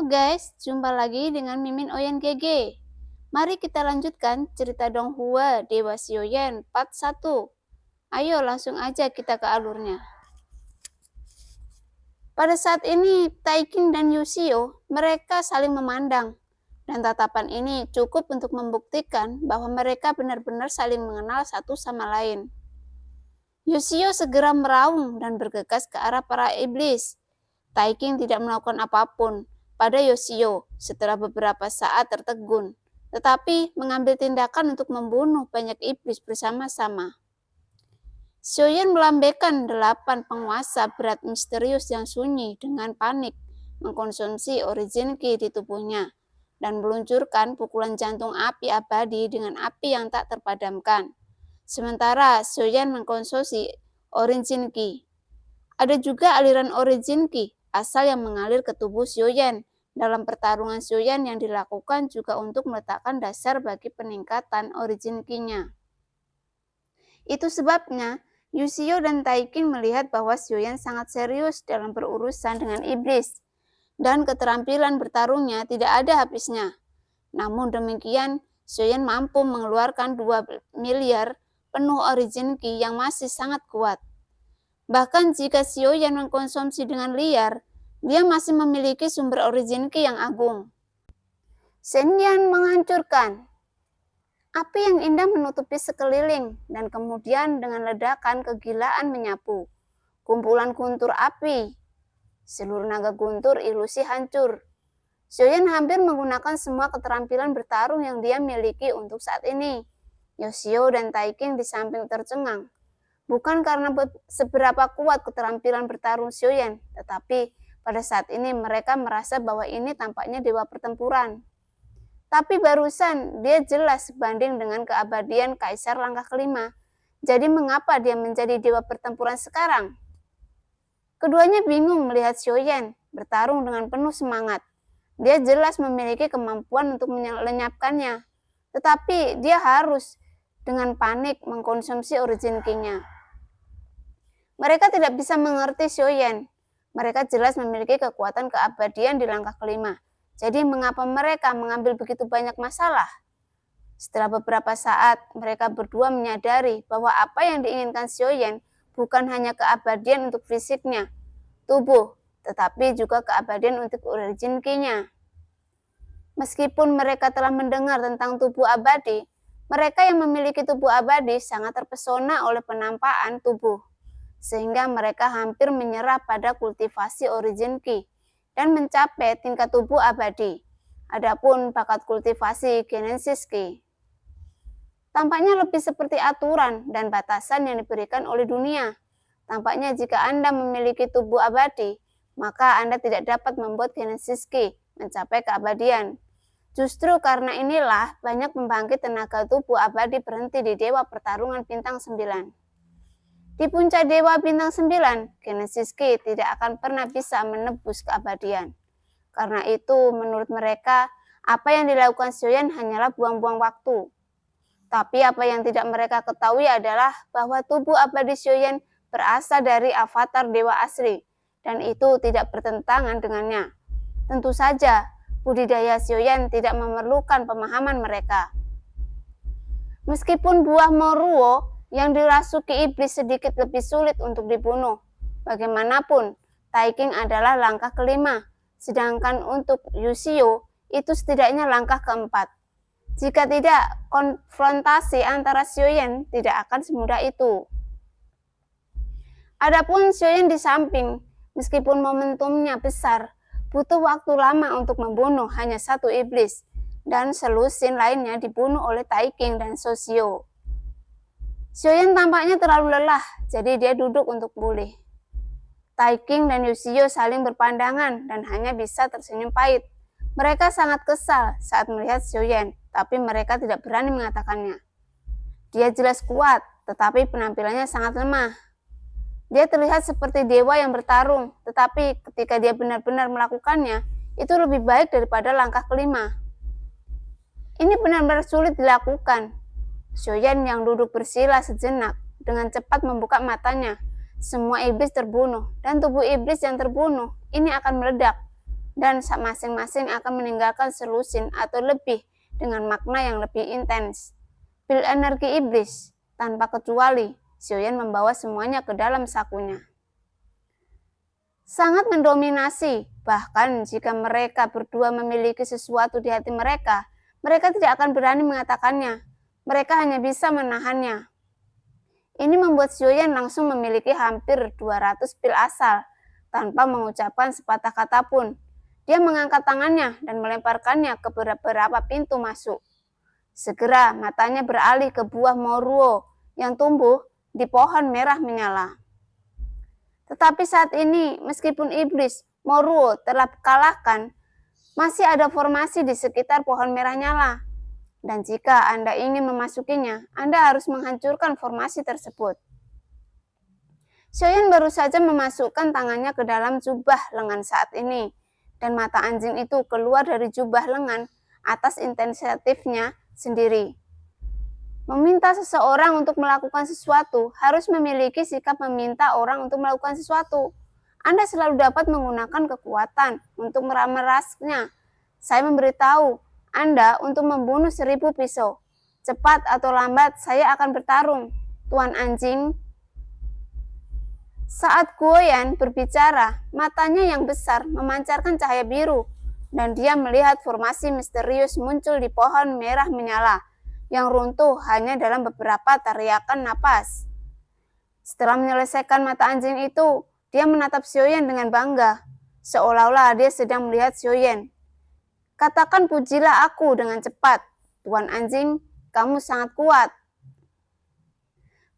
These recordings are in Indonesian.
guys, jumpa lagi dengan Mimin Oyen GG. Mari kita lanjutkan cerita Donghua Dewa Xiaoyan part 1. Ayo langsung aja kita ke alurnya. Pada saat ini, Taiking dan Yushio mereka saling memandang. Dan tatapan ini cukup untuk membuktikan bahwa mereka benar-benar saling mengenal satu sama lain. Yushio segera meraung dan bergegas ke arah para iblis. Taiking tidak melakukan apapun pada Yushio setelah beberapa saat tertegun, tetapi mengambil tindakan untuk membunuh banyak iblis bersama-sama. Xiaoyan melambaikan 8 penguasa berat misterius yang sunyi dengan panik mengkonsumsi origin ki di tubuhnya dan meluncurkan pukulan jantung api abadi dengan api yang tak terpadamkan. Sementara Xiaoyan mengkonsumsi origin ki. Ada juga aliran origin ki asal yang mengalir ke tubuh Xiaoyan. Dalam pertarungan Xiaoyan yang dilakukan juga untuk meletakkan dasar bagi peningkatan origin ki-nya. Itu sebabnya Yushio dan Taiking melihat bahwa Xiaoyan sangat serius dalam berurusan dengan iblis dan keterampilan bertarungnya tidak ada habisnya. Namun demikian, Xiaoyan mampu mengeluarkan 2 miliar penuh origin ki yang masih sangat kuat. Bahkan jika Xiaoyan mengkonsumsi dengan liar, dia masih memiliki sumber origin ki yang agung. Shenyan menghancurkan. Api yang indah menutupi sekeliling dan kemudian dengan ledakan kegilaan menyapu. Kumpulan guntur api. Seluruh naga guntur ilusi hancur. Xiaoyan hampir menggunakan semua keterampilan bertarung yang dia miliki untuk saat ini. Yushio dan Taiking di samping tercengang. Bukan karena seberapa kuat keterampilan bertarung Xiaoyan, tetapi pada saat ini mereka merasa bahwa ini tampaknya dewa pertempuran. Tapi barusan dia jelas sebanding dengan keabadian Kaisar Langkah Kelima. Jadi mengapa dia menjadi dewa pertempuran sekarang? Keduanya bingung melihat Xiaoyan bertarung dengan penuh semangat. Dia jelas memiliki kemampuan untuk melenyapkannya. Tetapi dia harus dengan panik mengkonsumsi origin ki-nya. Mereka tidak bisa mengerti Xiaoyan. Mereka jelas memiliki kekuatan keabadian di Langkah Kelima. Jadi mengapa mereka mengambil begitu banyak masalah? Setelah beberapa saat, mereka berdua menyadari bahwa apa yang diinginkan Xiaoyan bukan hanya keabadian untuk fisiknya, tubuh, tetapi juga keabadian untuk origin ki-nya. Meskipun mereka telah mendengar tentang tubuh abadi, mereka yang memiliki tubuh abadi sangat terpesona oleh penampakan tubuh. Sehingga mereka hampir menyerah pada kultivasi origin ki dan mencapai tingkat tubuh abadi. Adapun bakat kultivasi genesis ki tampaknya lebih seperti aturan dan batasan yang diberikan oleh dunia. Tampaknya jika Anda memiliki tubuh abadi, maka Anda tidak dapat membuat genesis ki mencapai keabadian. Justru karena inilah banyak pembangkit tenaga tubuh abadi berhenti di Dewa Pertarungan Bintang 9. Di puncak Dewa Bintang 9, genesis ki tidak akan pernah bisa menebus keabadian. Karena itu, menurut mereka, apa yang dilakukan Xiaoyan hanyalah buang-buang waktu. Tapi apa yang tidak mereka ketahui adalah bahwa tubuh abadi Xiaoyan berasal dari avatar dewa asli, dan itu tidak bertentangan dengannya. Tentu saja, budidaya Xiaoyan tidak memerlukan pemahaman mereka. Meskipun buah Moruo yang dirasuki iblis sedikit lebih sulit untuk dibunuh. Bagaimanapun, Taiking adalah langkah kelima, sedangkan untuk Yushio itu setidaknya langkah keempat. Jika tidak, konfrontasi antara Xiaoyan tidak akan semudah itu. Adapun Xiaoyan di samping, meskipun momentumnya besar, butuh waktu lama untuk membunuh hanya satu iblis, dan selusin lainnya dibunuh oleh Taiking dan Yushio. Xiaoyan tampaknya terlalu lelah, jadi dia duduk untuk pulih. Taiking dan Yushio saling berpandangan dan hanya bisa tersenyum pahit. Mereka sangat kesal saat melihat Xiaoyan, tapi mereka tidak berani mengatakannya. Dia jelas kuat, tetapi penampilannya sangat lemah. Dia terlihat seperti dewa yang bertarung, tetapi ketika dia benar-benar melakukannya, itu lebih baik daripada langkah kelima. Ini benar-benar sulit dilakukan. Xiaoyan yang duduk bersila sejenak dengan cepat membuka matanya. Semua iblis terbunuh dan tubuh iblis yang terbunuh ini akan meledak. dan masing-masing akan meninggalkan selusin atau lebih dengan makna yang lebih intens. Pil energi iblis, tanpa kecuali, Xiaoyan membawa semuanya ke dalam sakunya. Sangat mendominasi, bahkan jika mereka berdua memiliki sesuatu di hati mereka, mereka tidak akan berani mengatakannya. Mereka hanya bisa menahannya. Ini membuat Xiaoyan langsung memiliki hampir 200 pil asal, tanpa mengucapkan sepatah kata pun. Dia mengangkat tangannya dan melemparkannya ke beberapa pintu masuk. Segera matanya beralih ke buah moruo yang tumbuh di pohon merah menyala. Tetapi saat ini, meskipun iblis moruo telah kalahkan, masih ada formasi di sekitar pohon merah nyala. Dan jika Anda ingin memasukinya, Anda harus menghancurkan formasi tersebut. Xiaoyan baru saja memasukkan tangannya ke dalam jubah lengan saat ini, dan mata anjing itu keluar dari jubah lengan atas inisiatifnya sendiri. Meminta seseorang untuk melakukan sesuatu harus memiliki sikap meminta orang untuk melakukan sesuatu. Anda selalu dapat menggunakan kekuatan untuk merasnya. Saya memberitahu Anda untuk membunuh 1000 pisau. Cepat atau lambat saya akan bertarung, Tuan Anjing. Saat Guoyan berbicara, matanya yang besar memancarkan cahaya biru, dan dia melihat formasi misterius muncul di pohon merah menyala, yang runtuh hanya dalam beberapa tariakan napas. Setelah menyelesaikan mata anjing itu, dia menatap Xiaoyan dengan bangga, seolah-olah dia sedang melihat Xiaoyan. Katakan pujilah aku dengan cepat, Tuan Anjing, kamu sangat kuat.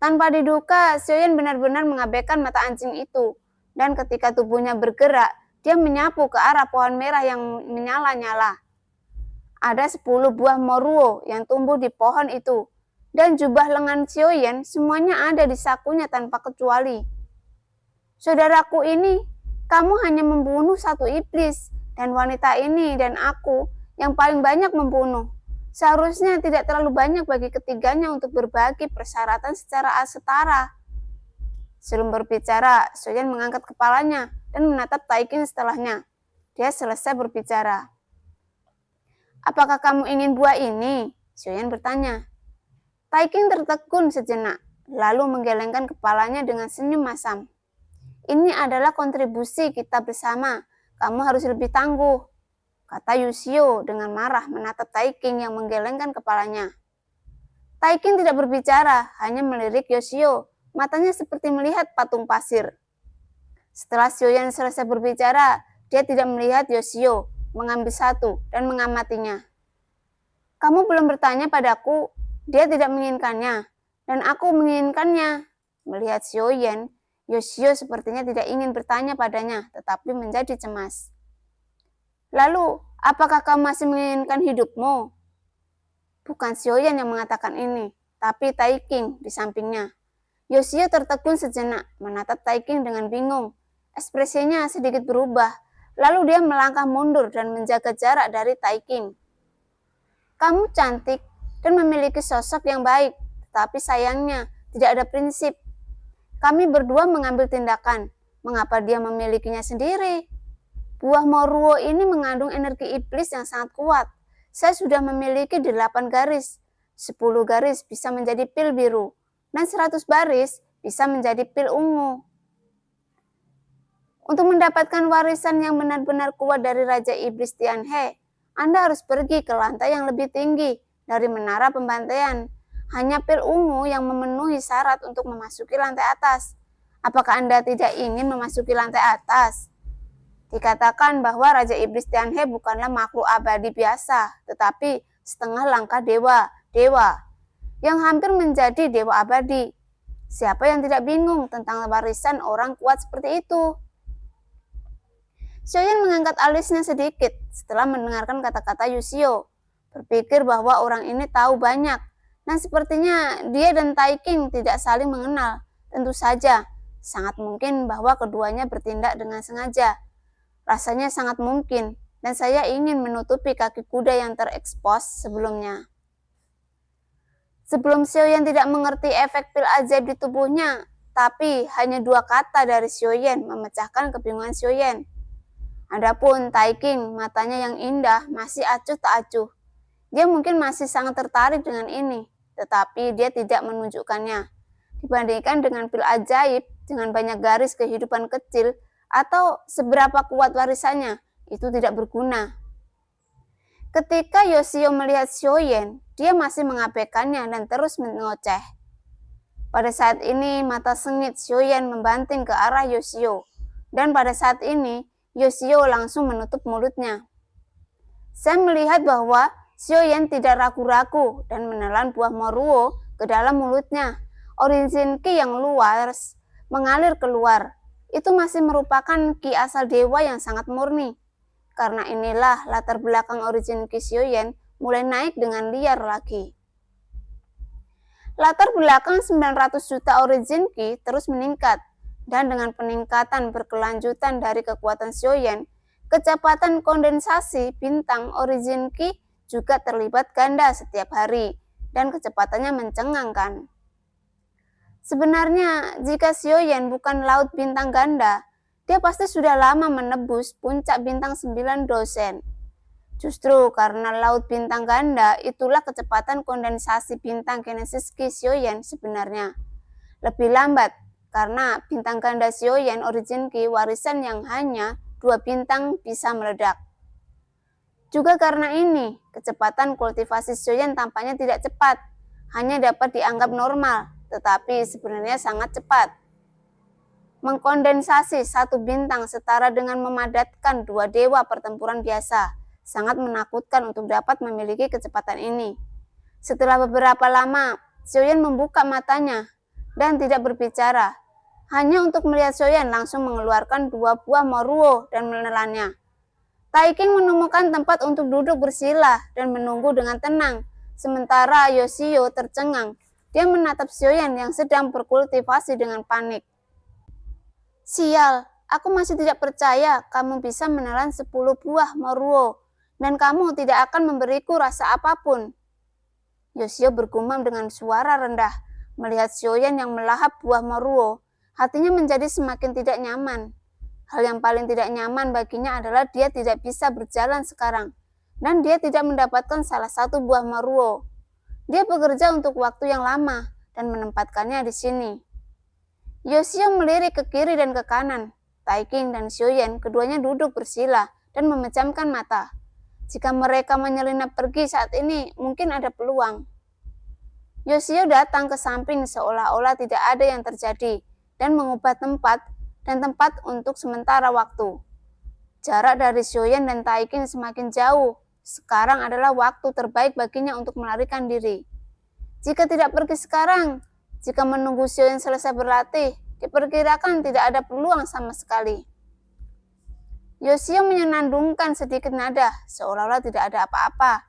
Tanpa diduga, Xiaoyan benar-benar mengabaikan mata anjing itu, dan ketika tubuhnya bergerak, dia menyapu ke arah pohon merah yang menyala-nyala. Ada 10 buah moruo yang tumbuh di pohon itu, dan jubah lengan Xiaoyan semuanya ada di sakunya tanpa kecuali. Saudaraku ini, kamu hanya membunuh satu iblis, dan wanita ini dan aku yang paling banyak membunuh. Seharusnya tidak terlalu banyak bagi ketiganya untuk berbagi persyaratan secara setara. Sebelum berbicara, Xiaoyan mengangkat kepalanya dan menatap Taikin setelahnya. Dia selesai berbicara. Apakah kamu ingin buah ini? Xiaoyan bertanya. Taikin tertegun sejenak, lalu menggelengkan kepalanya dengan senyum masam. Ini adalah kontribusi kita bersama. Kamu harus lebih tangguh, kata Yusio dengan marah menatap Taikin yang menggelengkan kepalanya. Taikin tidak berbicara, hanya melirik Yusio. Matanya seperti melihat patung pasir. Setelah Xiaoyan selesai berbicara, dia tidak melihat Yusio, mengambil satu dan mengamatinya. Kamu belum bertanya padaku, dia tidak menginginkannya, dan aku menginginkannya. Melihat Xiaoyan, Yusio sepertinya tidak ingin bertanya padanya, tetapi menjadi cemas. Lalu, apakah kamu masih menginginkan hidupmu? Bukan Xiaoyan yang mengatakan ini, tapi Taiking di sampingnya. Yusio tertegun sejenak, menatap Taiking dengan bingung. Ekspresinya sedikit berubah, lalu dia melangkah mundur dan menjaga jarak dari Taiking. Kamu cantik dan memiliki sosok yang baik, tetapi sayangnya tidak ada prinsip. Kami berdua mengambil tindakan. Mengapa dia memilikinya sendiri? Buah moruo ini mengandung energi iblis yang sangat kuat. Saya sudah memiliki 8 garis. 10 garis bisa menjadi pil biru. Dan 100 baris bisa menjadi pil ungu. Untuk mendapatkan warisan yang benar-benar kuat dari Raja Iblis Tianhe, Anda harus pergi ke lantai yang lebih tinggi dari menara pembantaian. Hanya pil ungu yang memenuhi syarat untuk memasuki lantai atas. Apakah Anda tidak ingin memasuki lantai atas? Dikatakan bahwa Raja Iblis Tianhe bukanlah makhluk abadi biasa, tetapi setengah langkah dewa yang hampir menjadi dewa abadi. Siapa yang tidak bingung tentang warisan orang kuat seperti itu? Xiaoyan mengangkat alisnya sedikit setelah mendengarkan kata-kata Yusio, berpikir bahwa orang ini tahu banyak. Dan sepertinya dia dan Taiking tidak saling mengenal. Tentu saja, sangat mungkin bahwa keduanya bertindak dengan sengaja. Rasanya sangat mungkin, dan saya ingin menutupi kaki kuda yang terekspos sebelumnya. Sebelum Xiaoyan tidak mengerti efek pil ajaib di tubuhnya, tapi hanya 2 kata dari Xiaoyan memecahkan kebingungan Xiaoyan. Adapun Taiking, matanya yang indah masih acuh tak acuh. Dia mungkin masih sangat tertarik dengan ini, tetapi dia tidak menunjukkannya. Dibandingkan dengan pil ajaib, dengan banyak garis kehidupan kecil, atau seberapa kuat warisannya, itu tidak berguna. Ketika Yoshio melihat Xiaoyan, dia masih mengabaikannya dan terus mengoceh. Pada saat ini, mata sengit Xiaoyan membanting ke arah Yoshio, dan pada saat ini, Yoshio langsung menutup mulutnya. Saya melihat bahwa Xiaoyan tidak ragu-ragu dan menelan buah moruo ke dalam mulutnya. Origin Ki yang luas mengalir keluar. Itu masih merupakan Ki asal dewa yang sangat murni. Karena inilah latar belakang origin Ki Xiaoyan mulai naik dengan liar lagi. Latar belakang 900 juta origin Ki terus meningkat. Dan dengan peningkatan berkelanjutan dari kekuatan Xiaoyan, kecepatan kondensasi bintang origin Ki juga terlibat ganda setiap hari, dan kecepatannya mencengangkan. Sebenarnya, jika Xiaoyan bukan laut bintang ganda, dia pasti sudah lama menebus puncak bintang 9 dosen. Justru karena laut bintang ganda, itulah kecepatan kondensasi bintang Genesis Ki Xiaoyan sebenarnya. Lebih lambat, karena bintang ganda Xiaoyan origin Ki warisan yang hanya 2 bintang bisa meledak. Juga karena ini, kecepatan kultivasi Xiaoyan tampaknya tidak cepat, hanya dapat dianggap normal, tetapi sebenarnya sangat cepat. Mengkondensasi 1 bintang setara dengan memadatkan 2 dewa pertempuran biasa, sangat menakutkan untuk dapat memiliki kecepatan ini. Setelah beberapa lama, Xiaoyan membuka matanya dan tidak berbicara, hanya untuk melihat Xiaoyan langsung mengeluarkan 2 buah moruo dan menelannya. Taiking menemukan tempat untuk duduk bersila dan menunggu dengan tenang, sementara Yoshio tercengang. Dia menatap Xiaoyan yang sedang berkultivasi dengan panik. Sial, aku masih tidak percaya kamu bisa menelan 10 buah moruo, dan kamu tidak akan memberiku rasa apapun. Yoshio bergumam dengan suara rendah, melihat Xiaoyan yang melahap buah moruo. Hatinya menjadi semakin tidak nyaman. Hal yang paling tidak nyaman baginya adalah dia tidak bisa berjalan sekarang, dan dia tidak mendapatkan salah satu buah moruo. Dia bekerja untuk waktu yang lama dan menempatkannya di sini. Yoshio melirik ke kiri dan ke kanan. Taiking dan Xiaoyan keduanya duduk bersila dan memejamkan mata. Jika mereka menyelinap pergi saat ini, mungkin ada peluang. Yoshio datang ke samping seolah-olah tidak ada yang terjadi dan mengubah tempat untuk sementara waktu. Jarak dari Xiaoyan dan Taiking semakin jauh. Sekarang adalah waktu terbaik baginya untuk melarikan diri. Jika tidak pergi sekarang, jika menunggu Xiaoyan selesai berlatih, diperkirakan tidak ada peluang sama sekali. Yoshio menyenandungkan sedikit nada, seolah-olah tidak ada apa-apa.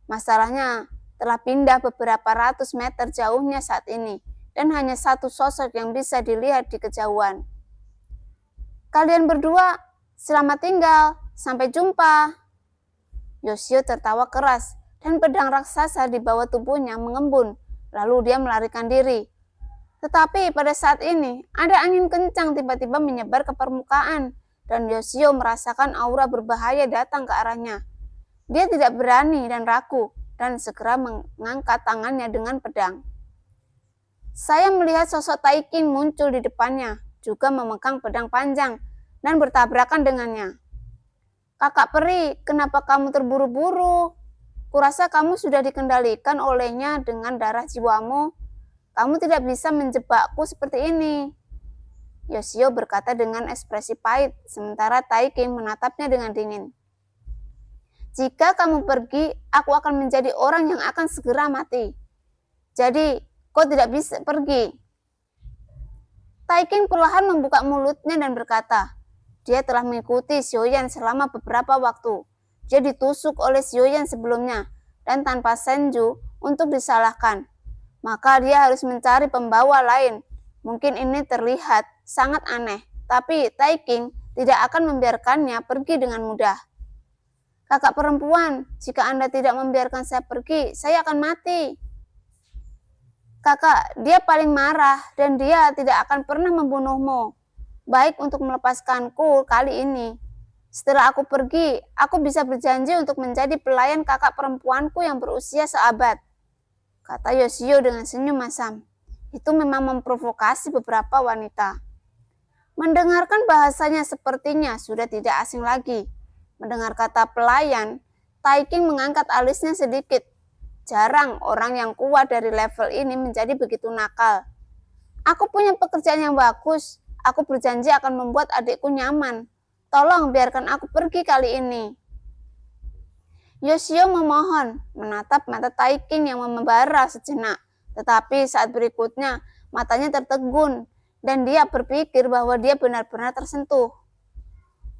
Masalahnya telah pindah beberapa ratus meter jauhnya saat ini, dan hanya satu sosok yang bisa dilihat di kejauhan. Kalian berdua, selamat tinggal, sampai jumpa. Yoshio tertawa keras, dan pedang raksasa di bawah tubuhnya mengembun, lalu dia melarikan diri. Tetapi pada saat ini, ada angin kencang tiba-tiba menyebar ke permukaan, dan Yoshio merasakan aura berbahaya datang ke arahnya. Dia tidak berani dan ragu, dan segera mengangkat tangannya dengan pedang. Saya melihat sosok Taiking muncul di depannya, juga memegang pedang panjang, dan bertabrakan dengannya. Kakak peri, kenapa kamu terburu-buru? Kurasa kamu sudah dikendalikan olehnya dengan darah jiwamu. Kamu tidak bisa menjebakku seperti ini. Yoshio berkata dengan ekspresi pahit, sementara Taiking menatapnya dengan dingin. Jika kamu pergi, aku akan menjadi orang yang akan segera mati. Jadi, kau tidak bisa pergi. Taiking perlahan membuka mulutnya dan berkata, dia telah mengikuti Xiaoyan selama beberapa waktu. Dia ditusuk oleh Xiaoyan sebelumnya, dan tanpa Senju untuk disalahkan. Maka dia harus mencari pembawa lain. Mungkin ini terlihat sangat aneh, tapi Taiking tidak akan membiarkannya pergi dengan mudah. Kakak perempuan, jika Anda tidak membiarkan saya pergi, saya akan mati. Kakak, dia paling marah dan dia tidak akan pernah membunuhmu. Baik untuk melepaskanku kali ini. Setelah aku pergi, aku bisa berjanji untuk menjadi pelayan kakak perempuanku yang berusia seabad, kata Yoshio dengan senyum masam. Itu memang memprovokasi beberapa wanita. Mendengarkan bahasanya sepertinya sudah tidak asing lagi. Mendengar kata pelayan, Taiking mengangkat alisnya sedikit. Jarang orang yang kuat dari level ini menjadi begitu nakal. Aku punya pekerjaan yang bagus. Aku berjanji akan membuat adikku nyaman. Tolong biarkan aku pergi kali ini. Yoshio memohon, menatap mata Taiking yang membara sejenak. Tetapi saat berikutnya, matanya tertegun dan dia berpikir bahwa dia benar-benar tersentuh.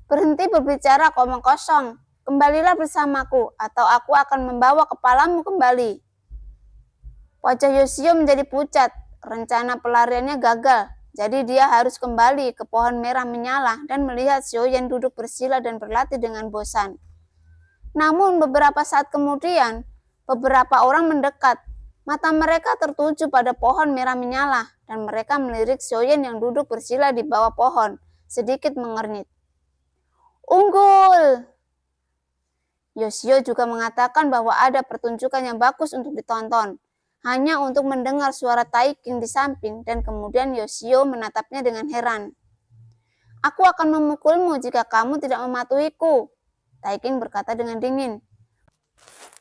Berhenti berbicara omong kosong. Kembalilah bersamaku atau aku akan membawa kepalamu kembali. Wajah Yoshio menjadi pucat. Rencana pelariannya gagal. Jadi dia harus kembali ke pohon merah menyala dan melihat Xiaoyan duduk bersila dan berlatih dengan bosan. Namun beberapa saat kemudian, beberapa orang mendekat. Mata mereka tertuju pada pohon merah menyala dan mereka melirik Xiaoyan yang duduk bersila di bawah pohon, sedikit mengernyit. Unggul! Yoshio juga mengatakan bahwa ada pertunjukan yang bagus untuk ditonton, hanya untuk mendengar suara Taiking di samping dan kemudian Yoshio menatapnya dengan heran. Aku akan memukulmu jika kamu tidak mematuhiku, Taiking berkata dengan dingin.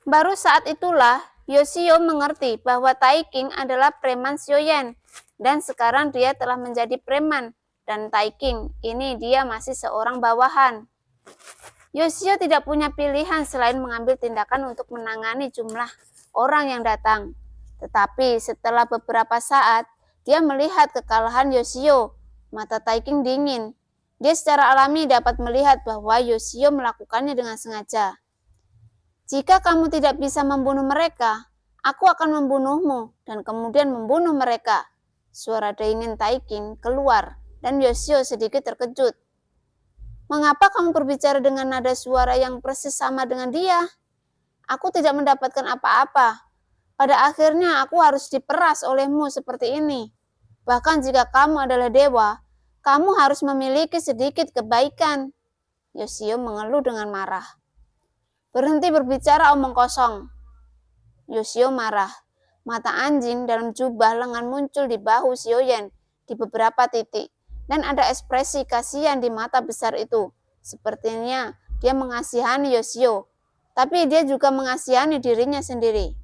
Baru saat itulah Yoshio mengerti bahwa Taiking adalah preman Xiaoyan dan sekarang dia telah menjadi preman dan Taiking ini dia masih seorang bawahan. Yoshio tidak punya pilihan selain mengambil tindakan untuk menangani jumlah orang yang datang. Tetapi setelah beberapa saat, dia melihat kekalahan Yoshio. Mata Taiking dingin. Dia secara alami dapat melihat bahwa Yoshio melakukannya dengan sengaja. Jika kamu tidak bisa membunuh mereka, aku akan membunuhmu dan kemudian membunuh mereka. Suara dingin Taiking keluar dan Yoshio sedikit terkejut. Mengapa kamu berbicara dengan nada suara yang persis sama dengan dia? Aku tidak mendapatkan apa-apa. Pada akhirnya aku harus diperas olehmu seperti ini. Bahkan jika kamu adalah dewa, kamu harus memiliki sedikit kebaikan. Yoshio mengeluh dengan marah. Berhenti berbicara omong kosong. Yoshio marah. Mata anjing dalam jubah lengan muncul di bahu Xiaoyan di beberapa titik. Dan ada ekspresi kasihan di mata besar itu. Sepertinya dia mengasihani Yoshio. Tapi dia juga mengasihani dirinya sendiri.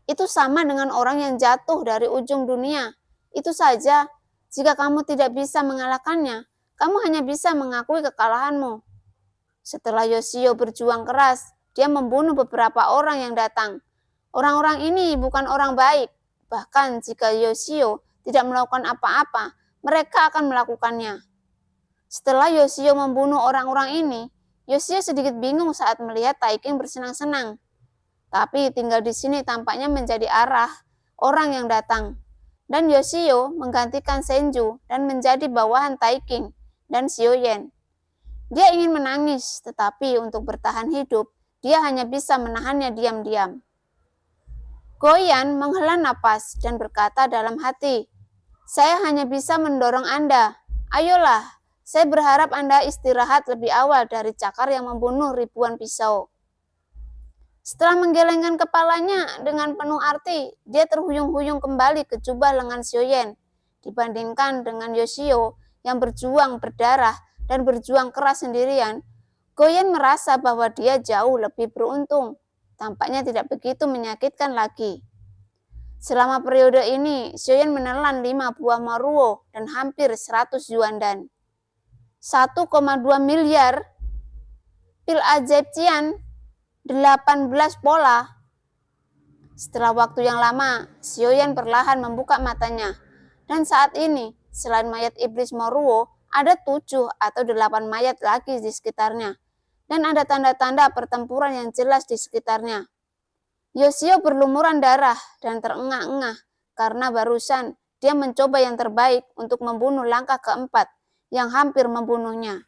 Itu sama dengan orang yang jatuh dari ujung dunia. Itu saja, jika kamu tidak bisa mengalahkannya, kamu hanya bisa mengakui kekalahanmu. Setelah Yoshio berjuang keras, dia membunuh beberapa orang yang datang. Orang-orang ini bukan orang baik. Bahkan jika Yoshio tidak melakukan apa-apa, mereka akan melakukannya. Setelah Yoshio membunuh orang-orang ini, Yoshio sedikit bingung saat melihat Taiking bersenang-senang. Tapi tinggal di sini tampaknya menjadi arah orang yang datang. Dan Yoshio menggantikan Senju dan menjadi bawahan Taiking dan Xiaoyan. Dia ingin menangis, tetapi untuk bertahan hidup, dia hanya bisa menahannya diam-diam. Goyan menghela napas dan berkata dalam hati, saya hanya bisa mendorong Anda. Ayolah, saya berharap Anda istirahat lebih awal dari cakar yang membunuh ribuan pisau. Setelah menggelengkan kepalanya dengan penuh arti, dia terhuyung-huyung kembali ke jubah lengan Xiaoyan. Dibandingkan dengan Yoshio yang berjuang berdarah dan berjuang keras sendirian, Goyan merasa bahwa dia jauh lebih beruntung. Tampaknya tidak begitu menyakitkan lagi. Selama periode ini, Xiaoyan menelan 5 buah maruo dan hampir 100 yuandan. 1,2 miliar pil ajaib Cian, 18 pola. Setelah waktu yang lama, Xiaoyan perlahan membuka matanya. Dan saat ini, selain mayat iblis maruo, ada 7 atau 8 mayat lagi di sekitarnya. Dan ada tanda-tanda pertempuran yang jelas di sekitarnya. Yoshio berlumuran darah dan terengah-engah karena barusan dia mencoba yang terbaik untuk membunuh langkah keempat yang hampir membunuhnya.